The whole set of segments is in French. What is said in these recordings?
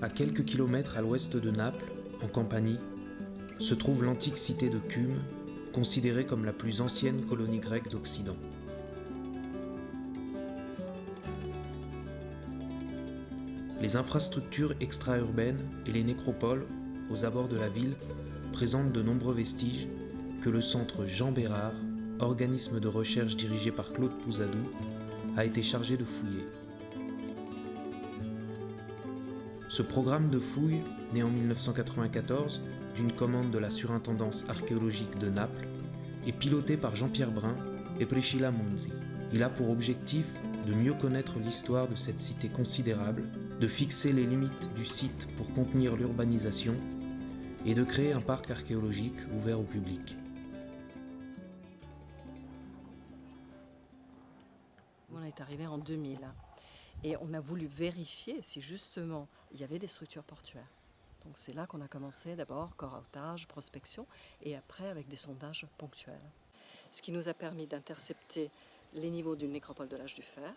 À quelques kilomètres à l'ouest de Naples, en Campanie, se trouve l'antique cité de Cumes, considérée comme la plus ancienne colonie grecque d'Occident. Les infrastructures extra-urbaines et les nécropoles aux abords de la ville présentent de nombreux vestiges que le centre Jean Bérard, organisme de recherche dirigé par Claude Pousadou, a été chargé de fouiller. Ce programme de fouilles, né en 1994 d'une commande de la surintendance archéologique de Naples, est piloté par Jean-Pierre Brun et Priscilla Munzi. Il a pour objectif de mieux connaître l'histoire de cette cité considérable, de fixer les limites du site pour contenir l'urbanisation et de créer un parc archéologique ouvert au public. On est arrivé en 2000 et on a voulu vérifier si justement il y avait des structures portuaires. Donc c'est là qu'on a commencé d'abord corautage, prospection et après avec des sondages ponctuels. Ce qui nous a permis d'intercepter les niveaux d'une nécropole de l'âge du fer,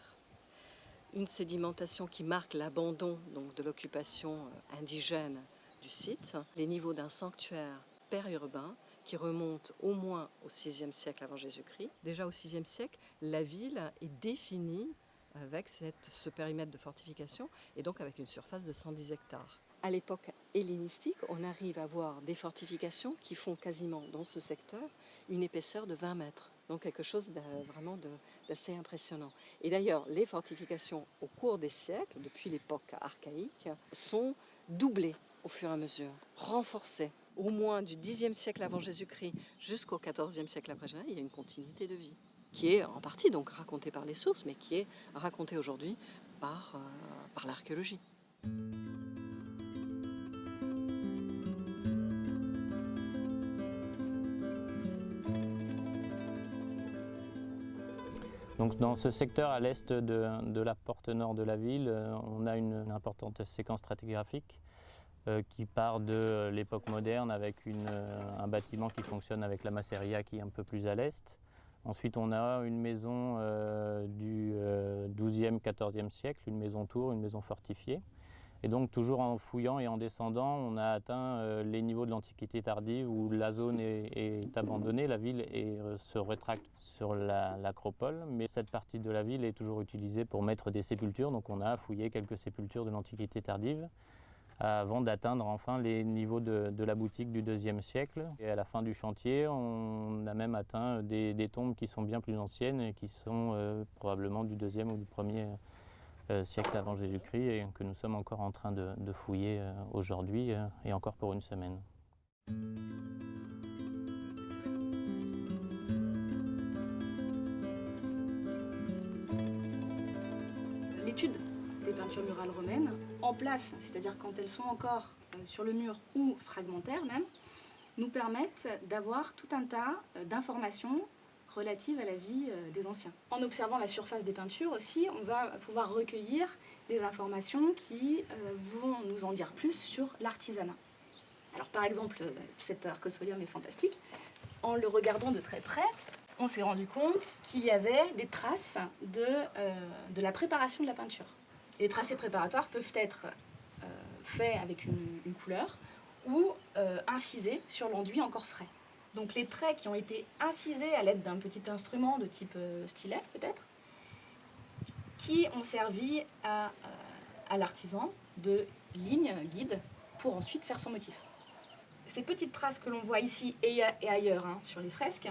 une sédimentation qui marque l'abandon donc, de l'occupation indigène du site, les niveaux d'un sanctuaire périurbain qui remonte au moins au VIe siècle avant Jésus-Christ. Déjà au VIe siècle, la ville est définie avec ce périmètre de fortification et donc avec une surface de 110 hectares. À l'époque hellénistique, on arrive à voir des fortifications qui font quasiment dans ce secteur une épaisseur de 20 mètres. Donc quelque chose d'assez impressionnant. Et d'ailleurs, les fortifications au cours des siècles, depuis l'époque archaïque, sont doublées au fur et à mesure, renforcées. Au moins du Xe siècle avant Jésus-Christ jusqu'au XIVe siècle après Jésus, il y a une continuité de vie qui est en partie donc racontée par les sources, mais qui est racontée aujourd'hui par l'archéologie. Donc dans ce secteur à l'est de la porte nord de la ville, on a une importante séquence stratigraphique qui part de l'époque moderne avec un bâtiment qui fonctionne avec la masseria qui est un peu plus à l'est. Ensuite on a une maison du XIIe, XIVe siècle, une maison tour, une maison fortifiée. Et donc toujours en fouillant et en descendant, on a atteint les niveaux de l'Antiquité tardive où la zone est abandonnée, la ville se rétracte sur l'acropole, mais cette partie de la ville est toujours utilisée pour mettre des sépultures, donc on a fouillé quelques sépultures de l'Antiquité tardive avant d'atteindre enfin les niveaux de la boutique du IIe siècle. Et à la fin du chantier, on a même atteint des tombes qui sont bien plus anciennes et qui sont probablement du IIe ou du Ier siècle avant Jésus-Christ et que nous sommes encore en train de fouiller aujourd'hui et encore pour une semaine. L'étude des peintures murales romaines en place, c'est-à-dire quand elles sont encore sur le mur ou fragmentaires même, nous permettent d'avoir tout un tas d'informations relatives à la vie des anciens. En observant la surface des peintures aussi, on va pouvoir recueillir des informations qui vont nous en dire plus sur l'artisanat. Alors par exemple, cet arcosolium est fantastique. En le regardant de très près, on s'est rendu compte qu'il y avait des traces de la préparation de la peinture. Et les tracés préparatoires peuvent être faits avec une couleur ou incisés sur l'enduit encore frais. Donc les traits qui ont été incisés à l'aide d'un petit instrument de type stylet peut-être, qui ont servi à l'artisan de ligne guide pour ensuite faire son motif. Ces petites traces que l'on voit ici et ailleurs sur les fresques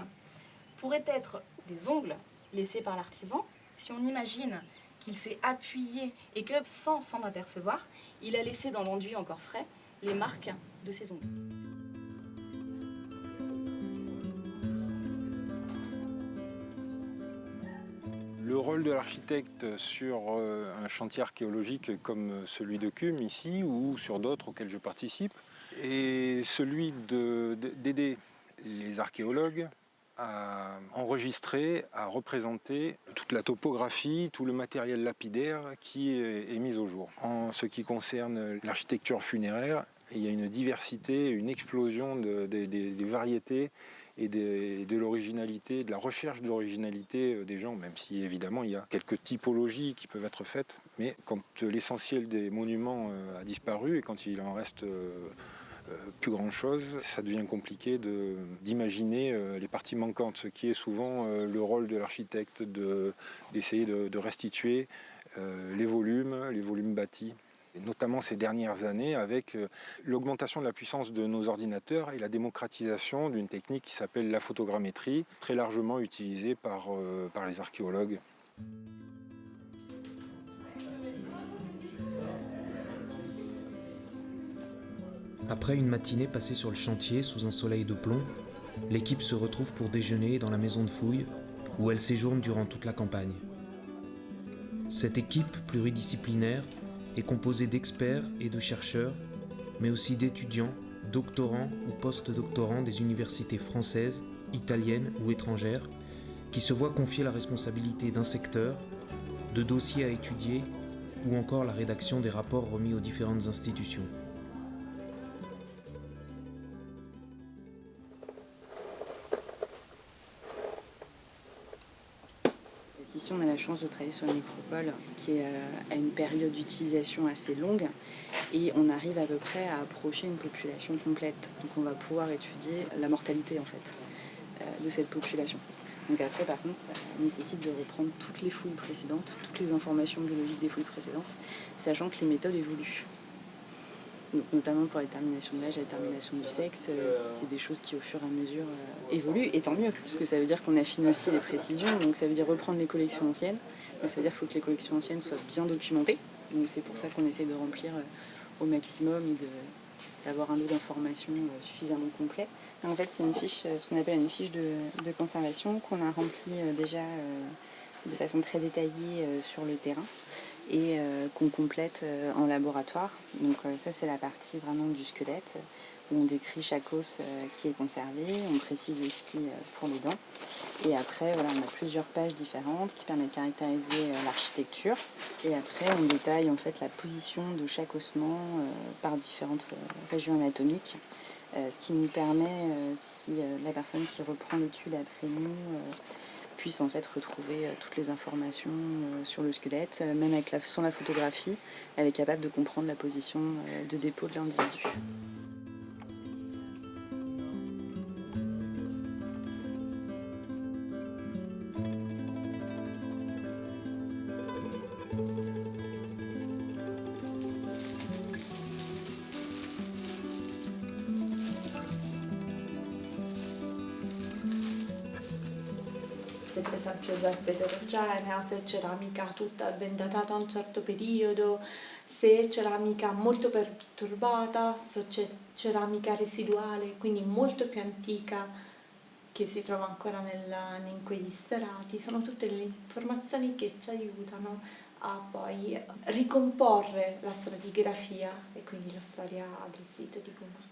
pourraient être des ongles laissés par l'artisan. Si on imagine qu'il s'est appuyé et que sans s'en apercevoir, il a laissé dans l'enduit encore frais les marques de ses ongles. Le rôle de l'architecte sur un chantier archéologique comme celui de Cumes ici ou sur d'autres auxquels je participe est celui d'aider les archéologues à enregistrer, à représenter toute la topographie, tout le matériel lapidaire qui est mis au jour. En ce qui concerne l'architecture funéraire, il y a une diversité, une explosion des variétés et de l'originalité, de la recherche de l'originalité des gens, même si évidemment il y a quelques typologies qui peuvent être faites, mais quand l'essentiel des monuments a disparu et quand il en reste plus grand chose, ça devient compliqué d'imaginer les parties manquantes, ce qui est souvent le rôle de l'architecte d'essayer de restituer les volumes bâtis. Et notamment ces dernières années avec l'augmentation de la puissance de nos ordinateurs et la démocratisation d'une technique qui s'appelle la photogrammétrie, très largement utilisée par les archéologues. Après une matinée passée sur le chantier sous un soleil de plomb, l'équipe se retrouve pour déjeuner dans la maison de fouilles où elle séjourne durant toute la campagne. Cette équipe pluridisciplinaire est composée d'experts et de chercheurs, mais aussi d'étudiants, doctorants ou post-doctorants des universités françaises, italiennes ou étrangères, qui se voient confier la responsabilité d'un secteur, de dossiers à étudier ou encore la rédaction des rapports remis aux différentes institutions. Ici, on a la chance de travailler sur une nécropole qui est à une période d'utilisation assez longue et on arrive à peu près à approcher une population complète. Donc on va pouvoir étudier la mortalité en fait de cette population. Donc après, par contre, ça nécessite de reprendre toutes les fouilles précédentes, toutes les informations biologiques des fouilles précédentes, sachant que les méthodes évoluent. Donc, notamment pour la détermination de l'âge, la détermination du sexe, c'est des choses qui au fur et à mesure évoluent, et tant mieux, parce que ça veut dire qu'on affine aussi les précisions, donc ça veut dire reprendre les collections anciennes, mais ça veut dire qu'il faut que les collections anciennes soient bien documentées, donc c'est pour ça qu'on essaie de remplir au maximum et d'avoir un lot d'informations suffisamment complet. En fait, c'est une fiche, ce qu'on appelle une fiche de conservation qu'on a remplie déjà de façon très détaillée sur le terrain et qu'on complète en laboratoire. Donc ça, c'est la partie vraiment du squelette où on décrit chaque os qui est conservé, on précise aussi pour les dents. Et après, voilà, on a plusieurs pages différentes qui permettent de caractériser l'architecture. Et après, on détaille en fait la position de chaque ossement par différentes régions anatomiques. Ce qui nous permet, si la personne qui reprend l'étude après nous puisse en fait retrouver toutes les informations sur le squelette, même sans la photographie, elle est capable de comprendre la position de dépôt de l'individu. Per esempio veste eterogenea, se ceramica tutta ben datata a un certo periodo, se ceramica molto perturbata, se c'è ceramica residuale, quindi molto più antica che si trova ancora in quegli strati. Sono tutte le informazioni che ci aiutano a poi ricomporre la stratigrafia e quindi la storia del sito di Cuma.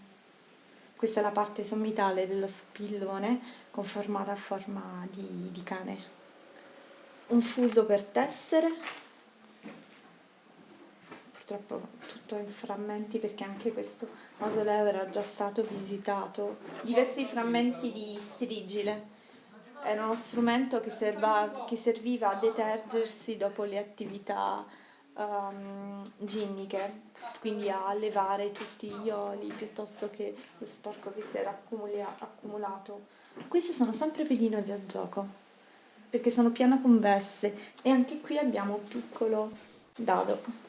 Questa è la parte sommitale dello spillone conformata a forma di cane. Un fuso per tessere, purtroppo tutto in frammenti perché anche questo mausoleo era già stato visitato. Diversi frammenti di strigile, era uno strumento che serviva a detergersi dopo le attività ginniche, quindi a levare tutti gli oli piuttosto che lo sporco che si era accumulato. Queste sono sempre pedine da gioco perché sono piano convesse e anche qui abbiamo un piccolo dado.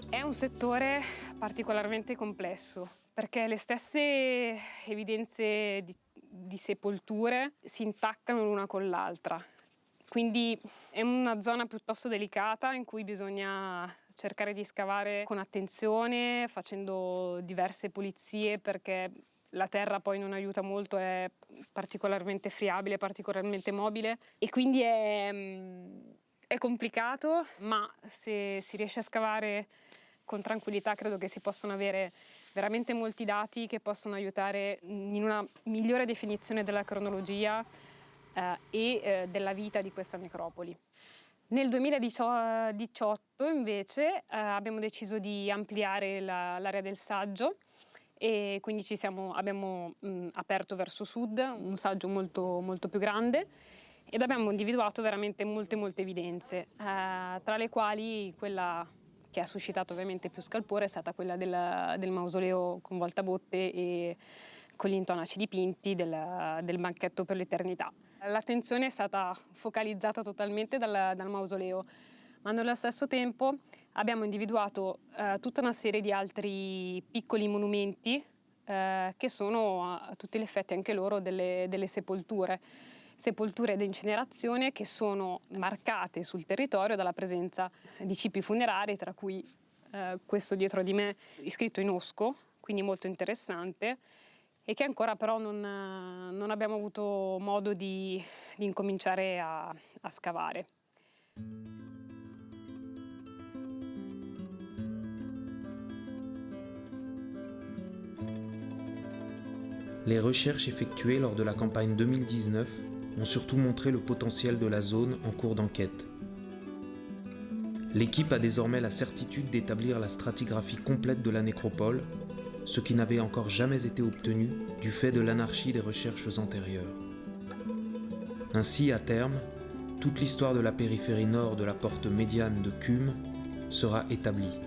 È un settore particolarmente complesso perché le stesse evidenze di sepolture si intaccano l'una con l'altra. Quindi è una zona piuttosto delicata in cui bisogna cercare di scavare con attenzione, facendo diverse pulizie, perché la terra poi non aiuta molto, è particolarmente friabile, particolarmente mobile, e quindi è complicato, ma se si riesce a scavare con tranquillità credo che si possano avere veramente molti dati che possono aiutare in una migliore definizione della cronologia e della vita di questa necropoli. Nel 2018 invece abbiamo deciso di ampliare l'area del saggio e quindi abbiamo aperto verso sud un saggio molto, molto più grande ed abbiamo individuato veramente molte evidenze, tra le quali quella che ha suscitato ovviamente più scalpore è stata quella del mausoleo con voltabotte e con gli intonaci dipinti del banchetto per l'eternità. L'attenzione è stata focalizzata totalmente dal mausoleo, ma nello stesso tempo abbiamo individuato tutta una serie di altri piccoli monumenti che sono a tutti gli effetti anche loro delle sepolture di incinerazione che sono marcate sul territorio dalla presenza di cipi funerari, tra cui questo dietro di me iscritto in osco, quindi molto interessante, e che ancora però non abbiamo avuto modo di incominciare a scavare. Les recherches effectuées lors de la campagne 2019 ont surtout montré le potentiel de la zone en cours d'enquête. L'équipe a désormais la certitude d'établir la stratigraphie complète de la nécropole, ce qui n'avait encore jamais été obtenu du fait de l'anarchie des recherches antérieures. Ainsi, à terme, toute l'histoire de la périphérie nord de la porte médiane de Cumes sera établie.